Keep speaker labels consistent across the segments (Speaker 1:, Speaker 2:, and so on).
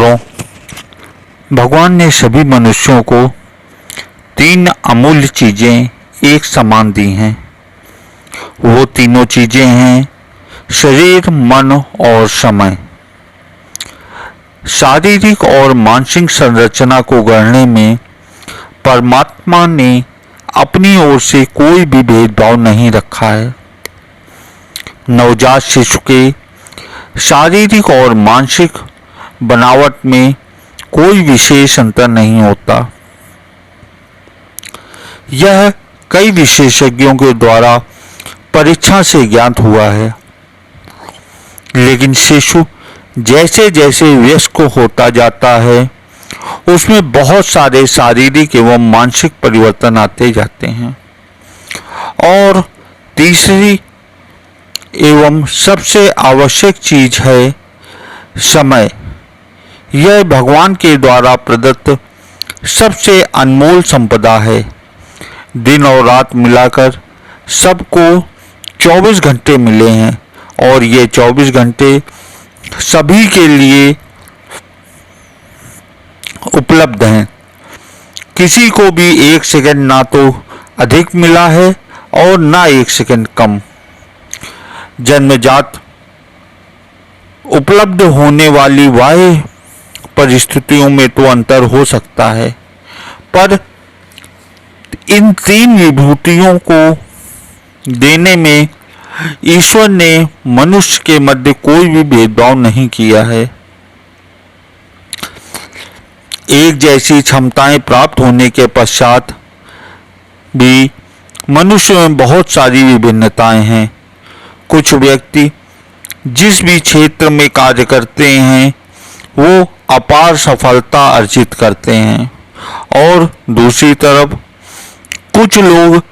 Speaker 1: मित्रों, भगवान ने सभी मनुष्यों को 3 अमूल्य चीजें एक समान दी हैं। वो तीनों चीजें हैं शरीर, मन और समय। शारीरिक और मानसिक संरचना को गढ़ने में परमात्मा ने अपनी ओर से कोई भी भेदभाव नहीं रखा है। नवजात शिशु के शारीरिक और मानसिक बनावट में कोई विशेष अंतर नहीं होता। यह कई विशेषज्ञों के द्वारा परीक्षा से ज्ञात हुआ है। लेकिन शिशु जैसे जैसे वयस्क होता जाता है, उसमें बहुत सारे शारीरिक एवं मानसिक परिवर्तन आते जाते हैं। और तीसरी एवं सबसे आवश्यक चीज है समय। यह भगवान के द्वारा प्रदत्त सबसे अनमोल संपदा है। दिन और रात मिलाकर सबको 24 घंटे मिले हैं और ये 24 घंटे सभी के लिए उपलब्ध हैं। किसी को भी 1 सेकंड ना तो अधिक मिला है और ना 1 सेकंड कम। जन्मजात उपलब्ध होने वाली बाह्य परिस्थितियों में तो अंतर हो सकता है, पर इन 3 विभूतियों को देने में ईश्वर ने मनुष्य के मध्य कोई भी भेदभाव नहीं किया है। एक जैसी क्षमताएं प्राप्त होने के पश्चात भी मनुष्य में बहुत सारी विभिन्नताएं हैं। कुछ व्यक्ति जिस भी क्षेत्र में कार्य करते हैं वो अपार सफलता अर्जित करते हैं, और दूसरी तरफ कुछ लोग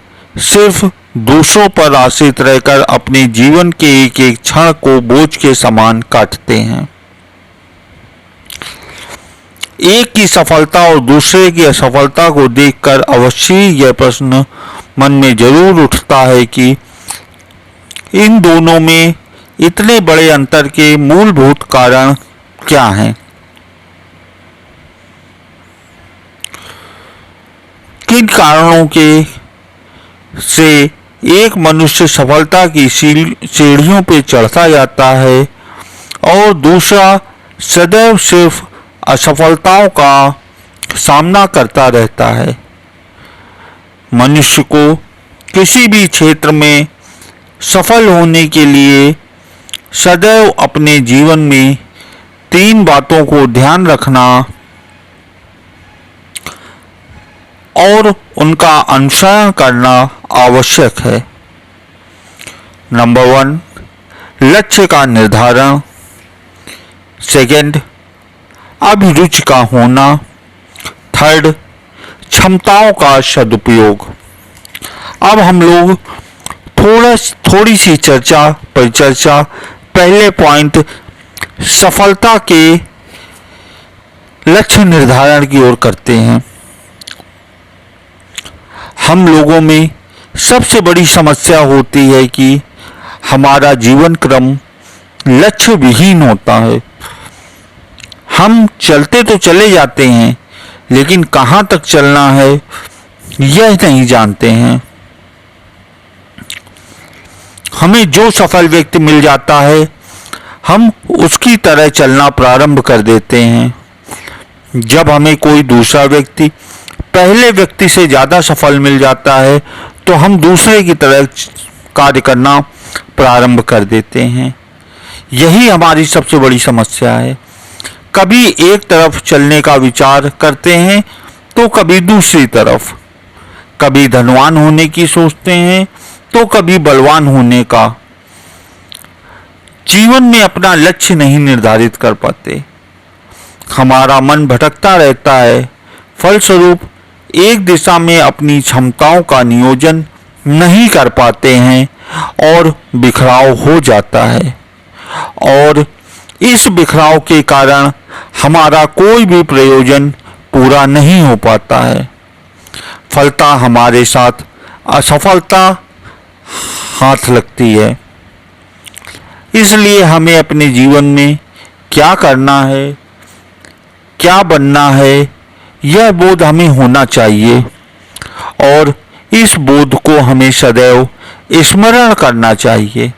Speaker 1: सिर्फ दूसरों पर आश्रित रहकर अपने जीवन के एक एक क्षण को बोझ के समान काटते हैं। एक की सफलता और दूसरे की असफलता को देखकर अवश्य यह प्रश्न मन में जरूर उठता है कि इन दोनों में इतने बड़े अंतर के मूलभूत कारण क्या हैं। किन कारणों के से एक मनुष्य सफलता की सीढ़ियों पर चढ़ता जाता है और दूसरा सदैव सिर्फ असफलताओं का सामना करता रहता है। मनुष्य को किसी भी क्षेत्र में सफल होने के लिए सदैव अपने जीवन में 3 बातों को ध्यान रखना और उनका अनुसरण करना आवश्यक है। नंबर 1, लक्ष्य का निर्धारण। सेकंड, अभिरुचि का होना। थर्ड, क्षमताओं का सदुपयोग। अब हम लोग थोड़ी सी परिचर्चा पहले पॉइंट सफलता के लक्ष्य निर्धारण की ओर करते हैं। हम लोगों में सबसे बड़ी समस्या होती है कि हमारा जीवन क्रम लक्ष्य विहीन होता है। हम चलते तो चले जाते हैं, लेकिन कहाँ तक चलना है यह नहीं जानते हैं। हमें जो सफल व्यक्ति मिल जाता है, हम उसकी तरह चलना प्रारंभ कर देते हैं। जब हमें कोई दूसरा व्यक्ति पहले व्यक्ति से ज्यादा सफल मिल जाता है, तो हम दूसरे की तरह कार्य करना प्रारंभ कर देते हैं। यही हमारी सबसे बड़ी समस्या है। कभी एक तरफ चलने का विचार करते हैं तो कभी दूसरी तरफ, कभी धनवान होने की सोचते हैं तो कभी बलवान होने का। जीवन में अपना लक्ष्य नहीं निर्धारित कर पाते। हमारा मन भटकता रहता है। फलस्वरूप एक दिशा में अपनी क्षमताओं का नियोजन नहीं कर पाते हैं और बिखराव हो जाता है, और इस बिखराव के कारण हमारा कोई भी प्रयोजन पूरा नहीं हो पाता है। फलता हमारे साथ असफलता हाथ लगती है। इसलिए हमें अपने जीवन में क्या करना है क्या बनना है, यह बोध हमें होना चाहिए और इस बोध को हमें सदैव स्मरण करना चाहिए।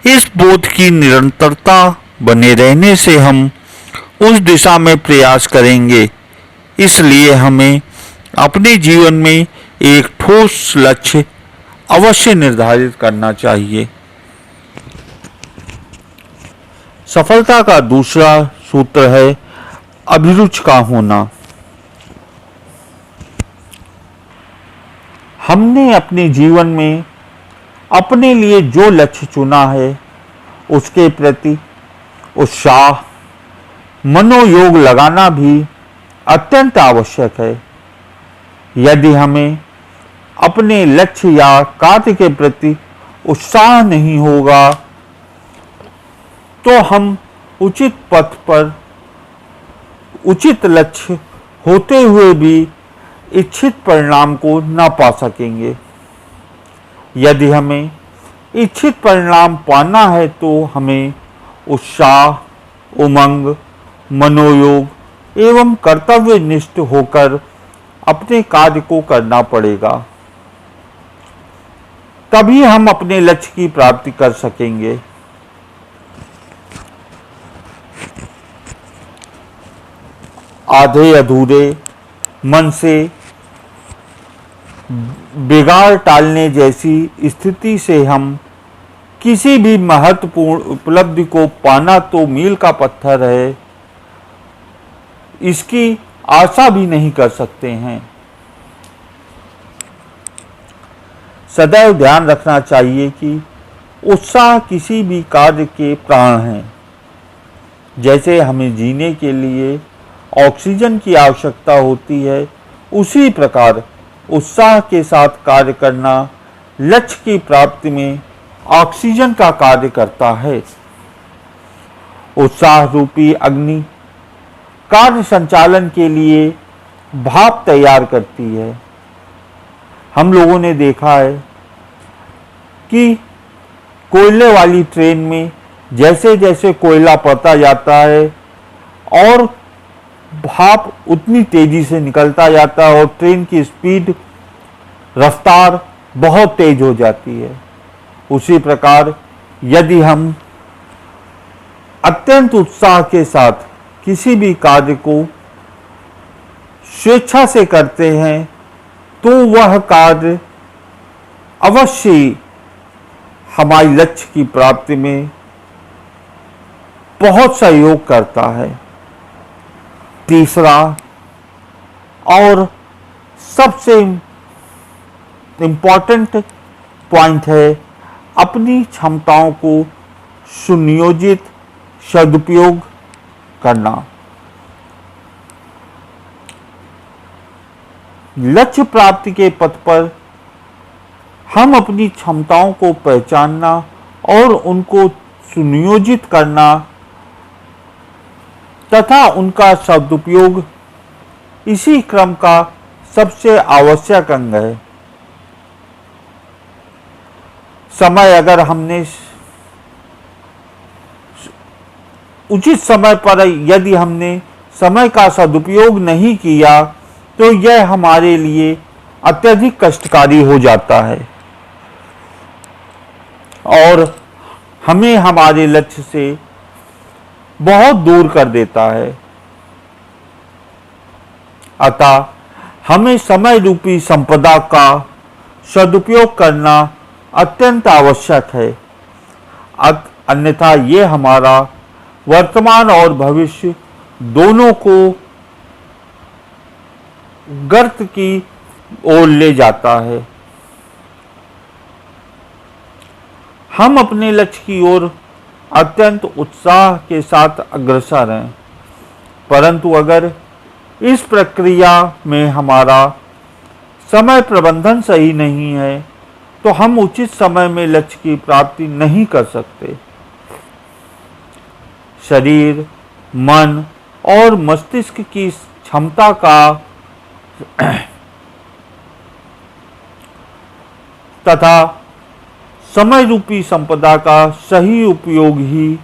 Speaker 1: इस बोध की निरंतरता बने रहने से हम उस दिशा में प्रयास करेंगे। इसलिए हमें अपने जीवन में एक ठोस लक्ष्य अवश्य निर्धारित करना चाहिए। सफलता का दूसरा सूत्र है अभिरुचि का होना। हमने अपने जीवन में अपने लिए जो लक्ष्य चुना है उसके प्रति उत्साह, मनोयोग लगाना भी अत्यंत आवश्यक है। यदि हमें अपने लक्ष्य या कार्य के प्रति उत्साह नहीं होगा तो हम उचित पथ पर उचित लक्ष्य होते हुए भी इच्छित परिणाम को न पा सकेंगे। यदि हमें इच्छित परिणाम पाना है तो हमें उत्साह, उमंग, मनोयोग एवं कर्तव्यनिष्ठ होकर अपने कार्य को करना पड़ेगा। तभी हम अपने लक्ष्य की प्राप्ति कर सकेंगे। आधे अधूरे मन से बिगाड़ टालने जैसी स्थिति से हम किसी भी महत्वपूर्ण उपलब्धि को पाना तो मील का पत्थर है, इसकी आशा भी नहीं कर सकते हैं। सदैव ध्यान रखना चाहिए कि उत्साह किसी भी कार्य के प्राण हैं। जैसे हमें जीने के लिए ऑक्सीजन की आवश्यकता होती है, उसी प्रकार उत्साह के साथ कार्य करना लक्ष्य की प्राप्ति में ऑक्सीजन का कार्य करता है। उत्साह रूपी अग्नि कार्य संचालन के लिए भाप तैयार करती है। हम लोगों ने देखा है कि कोयले वाली ट्रेन में जैसे जैसे कोयला पड़ता जाता है और भाप उतनी तेजी से निकलता जाता है और ट्रेन की स्पीड, रफ्तार बहुत तेज हो जाती है। उसी प्रकार यदि हम अत्यंत उत्साह के साथ किसी भी कार्य को स्वेच्छा से करते हैं तो वह कार्य अवश्य हमारी लक्ष्य की प्राप्ति में बहुत सहयोग करता है। तीसरा और सबसे इम्पॉर्टेंट पॉइंट है अपनी क्षमताओं को सुनियोजित सदुपयोग करना। लक्ष्य प्राप्ति के पथ पर हम अपनी क्षमताओं को पहचानना और उनको सुनियोजित करना तथा उनका सदुपयोग इसी क्रम का सबसे आवश्यक अंग है। समय अगर हमने उचित समय पर यदि हमने समय का सदुपयोग नहीं किया तो यह हमारे लिए अत्यधिक कष्टकारी हो जाता है और हमें हमारे लक्ष्य से बहुत दूर कर देता है। अतः हमें समय रूपी संपदा का सदुपयोग करना अत्यंत आवश्यक है, अन्यथा ये हमारा वर्तमान और भविष्य दोनों को गर्त की ओर ले जाता है। हम अपने लक्ष्य की ओर अत्यंत उत्साह के साथ अग्रसर हैं, परंतु अगर इस प्रक्रिया में हमारा समय प्रबंधन सही नहीं है तो हम उचित समय में लक्ष्य की प्राप्ति नहीं कर सकते। शरीर, मन और मस्तिष्क की क्षमता का तथा समय रूपी संपदा का सही उपयोग ही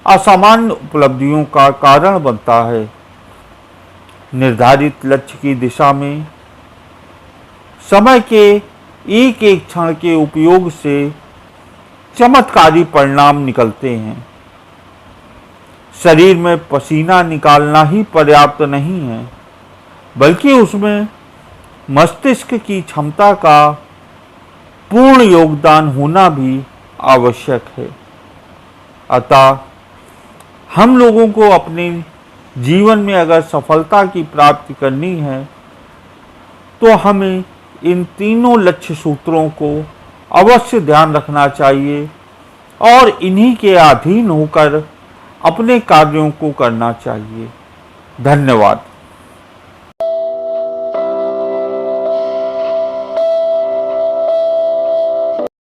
Speaker 1: असामान्य उपलब्धियों का कारण बनता है। निर्धारित लक्ष्य की दिशा में समय के एक एक क्षण के उपयोग से चमत्कारी परिणाम निकलते हैं। शरीर में पसीना निकालना ही पर्याप्त नहीं है, बल्कि उसमें मस्तिष्क की क्षमता का पूर्ण योगदान होना भी आवश्यक है। अतः हम लोगों को अपने जीवन में अगर सफलता की प्राप्ति करनी है तो हमें इन तीनों लक्ष्य सूत्रों को अवश्य ध्यान रखना चाहिए और इन्हीं के अधीन होकर अपने कार्यों को करना चाहिए। धन्यवाद।